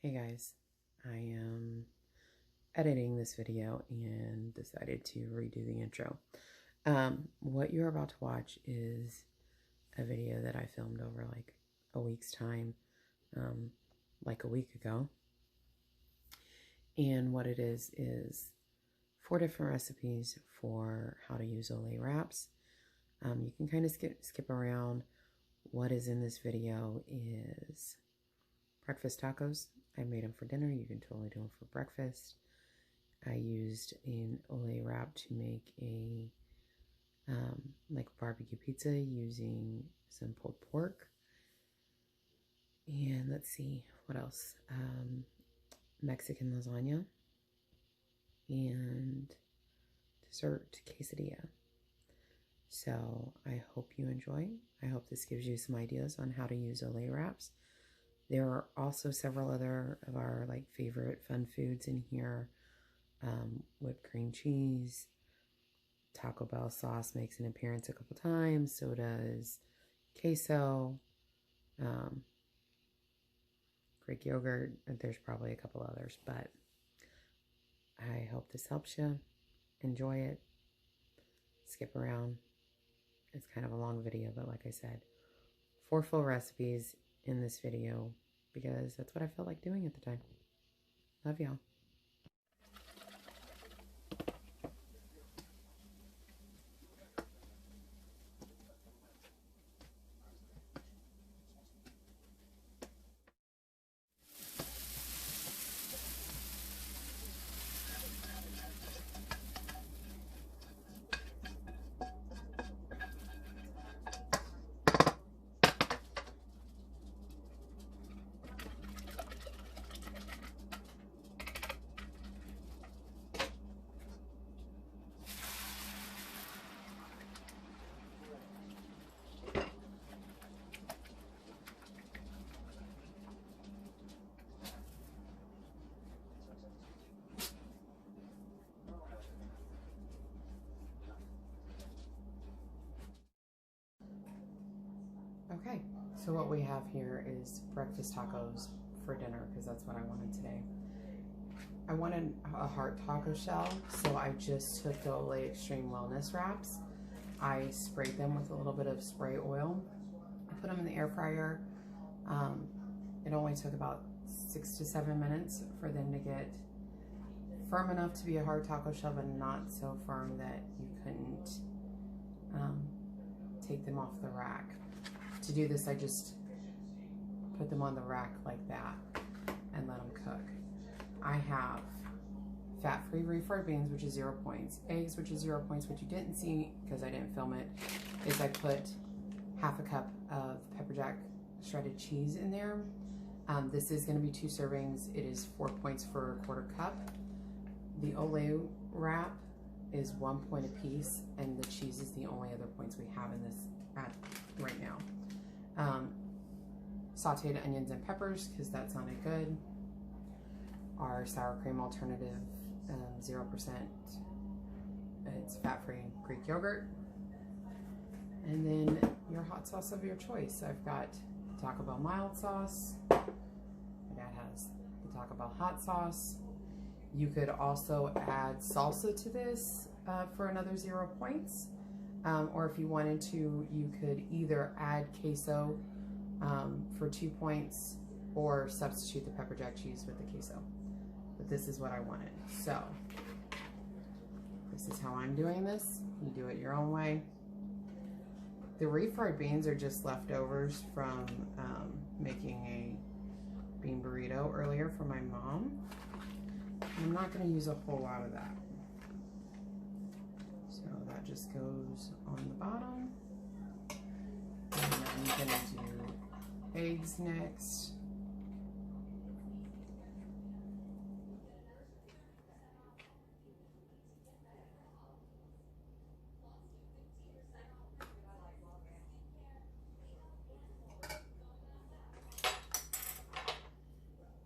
Hey guys, I am editing this video and decided to redo the intro. What you're about to watch is a video that I filmed over like a week's time, like a week ago. And what it is 4 different recipes for how to use Ole wraps. You can kind of skip around. What is in this video is breakfast tacos. I made them for dinner. You can totally do them for breakfast. I used an Ole wrap to make a like barbecue pizza using some pulled pork. And let's see, what else? Mexican lasagna and dessert quesadilla. So I hope you enjoy. I hope this gives you some ideas on how to use Ole wraps. There are also several other of our like favorite fun foods in here. Whipped cream cheese, Taco Bell sauce makes an appearance a couple times. So does queso, Greek yogurt. There's probably a couple others, but I hope this helps you. Enjoy it. Skip around. It's kind of a long video, but like I said, 4 full recipes in this video because that's what I felt like doing at the time. Love y'all. Okay, so what we have here is breakfast tacos for dinner because that's what I wanted today. I wanted a heart taco shell, so I just took the Ole Xtreme Wellness wraps. I sprayed them with a little bit of spray oil. I put them in the air fryer. It only took about 6 to 7 minutes for them to get firm enough to be a hard taco shell, but not so firm that you couldn't take them off the rack. To do this, I just put them on the rack like that and let them cook. I have fat-free refried beans, which is 0 points. Eggs, which is 0 points. What you didn't see, because I didn't film it, is I put half a cup of pepperjack shredded cheese in there. This is going to be 2 servings. It is 4 points for a 1/4 cup. The Ole wrap is 1 point a piece, and the cheese is the only other points we have in this right now. Sauteed onions and peppers, because that sounded good. Our sour cream alternative, 0%. It's fat-free Greek yogurt. And then your hot sauce of your choice. I've got Taco Bell mild sauce. My dad has the Taco Bell hot sauce. You could also add salsa to this for another 0 points. Or if you wanted to, you could either add queso for 2 points or substitute the pepperjack cheese with the queso. But this is what I wanted. So this is how I'm doing this. You do it your own way. The refried beans are just leftovers from making a bean burrito earlier for my mom. I'm not going to use a whole lot of that. So that just goes on the bottom. And then I'm going to do eggs next.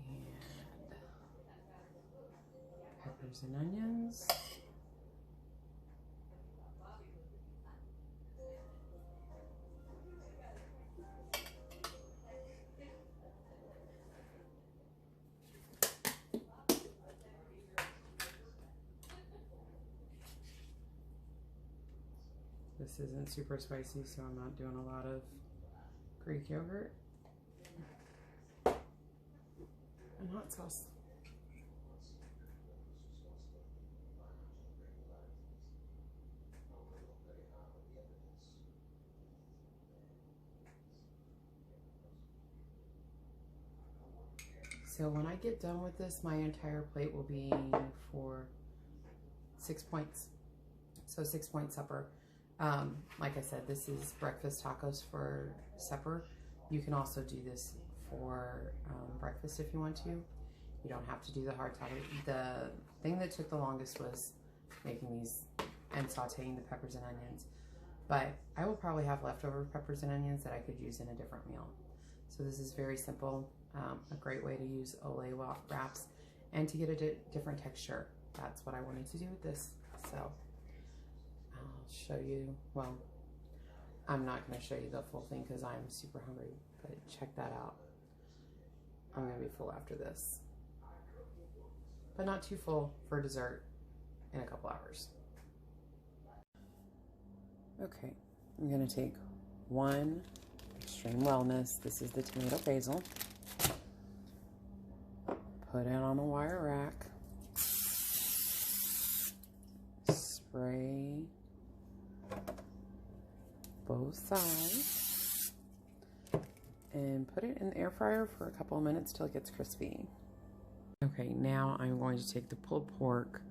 And peppers and onions. This isn't super spicy, so I'm not doing a lot of Greek yogurt and hot sauce. So when I get done with this, my entire plate will be for 6 points. So 6-point supper. Like I said, this is breakfast tacos for supper. You can also do this for breakfast if you want to. You don't have to do the hard taco. The thing that took the longest was making these and sauteing the peppers and onions. But I will probably have leftover peppers and onions that I could use in a different meal. So this is very simple. A great way to use Ole wraps and to get a different texture. That's what I wanted to do with this. So I'll show you, well, I'm not going to show you the full thing because I'm super hungry, but check that out. I'm going to be full after this, but not too full for dessert in a couple hours. Okay, I'm going to take one Xtreme Wellness. This is the tomato basil. Put it on a wire rack. Spray both sides. And put it in the air fryer for a couple of minutes till it gets crispy. Okay, now I'm going to take the pulled pork,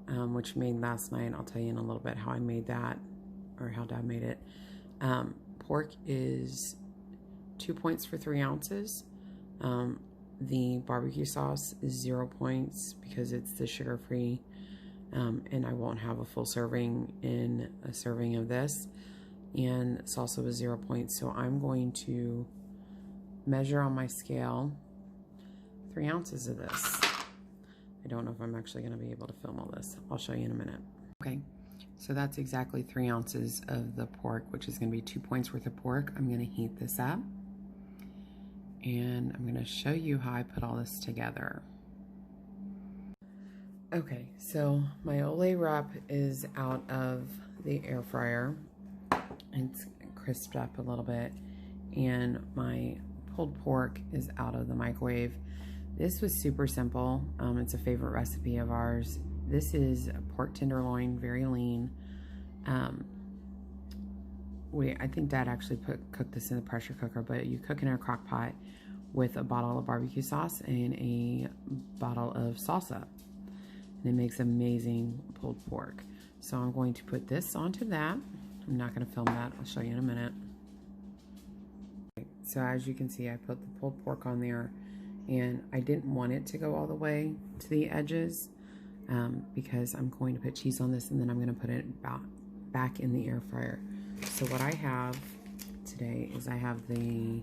which made last night. I'll tell you in a little bit how I made that, or how Dad made it. Pork is 2 points for 3 ounces. The barbecue sauce is 0 points because it's the sugar-free, and I won't have a full serving in a serving of this. And salsa was 0 points, so I'm going to measure on my scale 3 ounces of this. I don't know if I'm actually going to be able to film all this. I'll show you in a minute. Okay, so that's exactly 3 ounces of the pork, which is going to be 2 points worth of pork. I'm going to heat this up. And I'm going to show you how I put all this together. Okay, so my Ole wrap is out of the air fryer. It's crisped up a little bit. And my pulled pork is out of the microwave. This was super simple. It's a favorite recipe of ours. This is pork tenderloin, very lean. I think Dad actually cooked this in the pressure cooker, but you cook in a crock pot with a bottle of barbecue sauce and a bottle of salsa. And it makes amazing pulled pork. So I'm going to put this onto that. I'm not going to film that. I'll show you in a minute. Okay, so as you can see, I put the pulled pork on there, and I didn't want it to go all the way to the edges because I'm going to put cheese on this, and then I'm going to put it back in the air fryer. So what I have today is I have the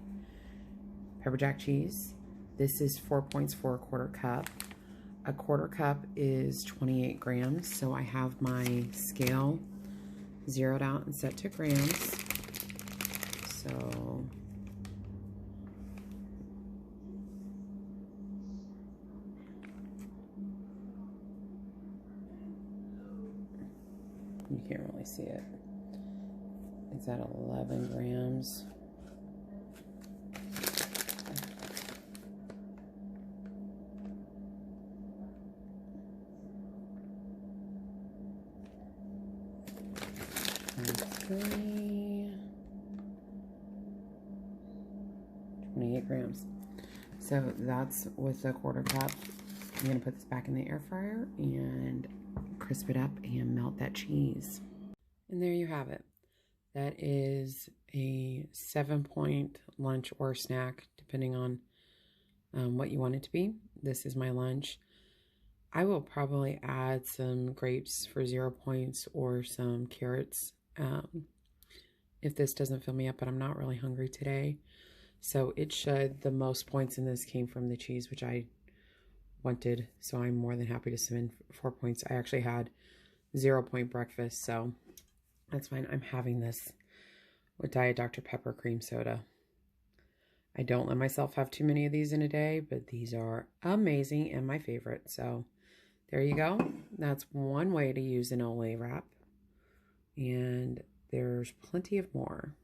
pepperjack cheese. This is 4 points for a 1/4 cup. A 1/4 cup is 28 grams. So I have my scale zeroed out and set to grams. So you can't really see it. It's at 11 grams. Okay. 28 grams. So that's with the 1/4 cup. I'm going to put this back in the air fryer and crisp it up and melt that cheese. And there you have it. That is a 7-point lunch or snack, depending on what you want it to be. This is my lunch. I will probably add some grapes for 0 points or some carrots if this doesn't fill me up, but I'm not really hungry today. So it should, the most points in this came from the cheese, which I wanted. So I'm more than happy to spend 4 points. I actually had 0 point breakfast, so that's fine. I'm having this with Diet Dr. Pepper cream soda. I don't let myself have too many of these in a day, but these are amazing and my favorite. So there you go. That's one way to use an Ole wrap. And there's plenty of more.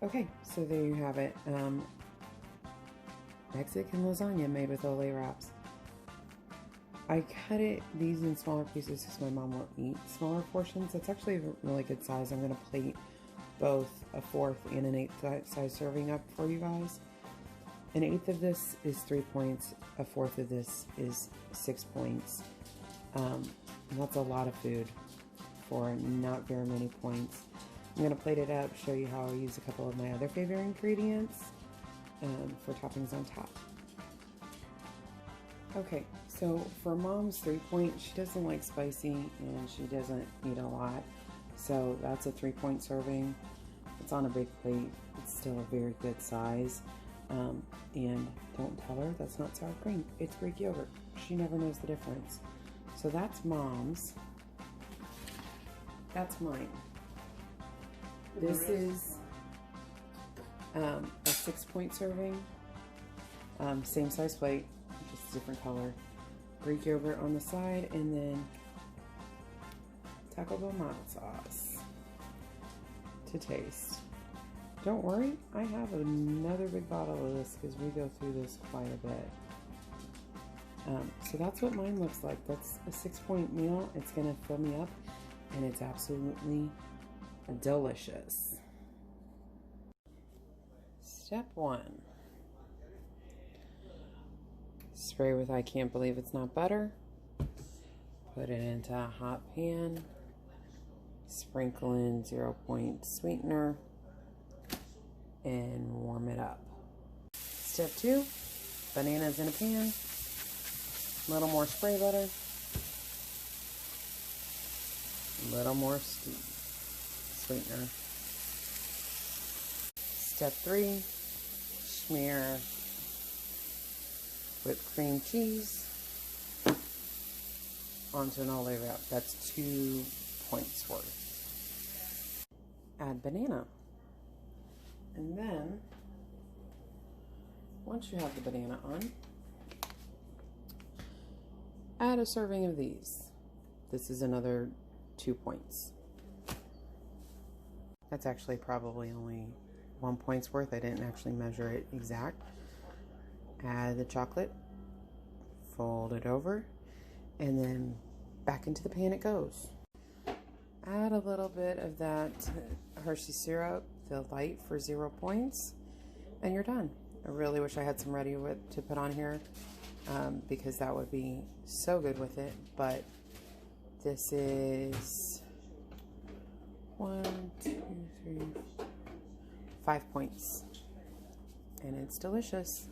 Okay, so there you have it. Mexican lasagna made with Ole wraps. I cut these in smaller pieces because my mom will eat smaller portions. That's actually a really good size. I'm going to plate both a 1/4 and an 1/8 size serving up for you guys. An 1/8 of this is 3 points. A 1/4 of this is 6 points. And that's a lot of food for not very many points. I'm going to plate it up, show you how I use a couple of my other favorite ingredients for toppings on top. Okay, so for Mom's 3 point, she doesn't like spicy and she doesn't eat a lot. So that's a 3 point serving. It's on a big plate. It's still a very good size. And don't tell her that's not sour cream. It's Greek yogurt. She never knows the difference. So that's Mom's. That's mine. This is a 6 point serving. Same size plate, just a different color. Greek yogurt on the side, and then Taco Bell mild sauce to taste. Don't worry, I have another big bottle of this because we go through this quite a bit. So that's what mine looks like. That's a 6 point meal. It's gonna fill me up, and it's absolutely delicious. Step 1. Spray with I can't believe it's not butter. Put it into a hot pan. Sprinkle in 0 point sweetener and warm it up. Step 2. Bananas in a pan. A little more spray butter. A little more sweetener. Step 3. Smear whipped cream cheese onto an Ole wrap. That's 2 points worth. Add banana. And then, once you have the banana on, add a serving of these. This is another 2 points. That's actually probably only 1 point's worth. I didn't actually measure it exact. Add the chocolate, fold it over, and then back into the pan it goes. Add a little bit of that Hershey syrup, the lite, for 0 points, and you're done. I really wish I had some ready whip to put on here because that would be so good with it, but this is 1, 2, 3, 5 points, and it's delicious.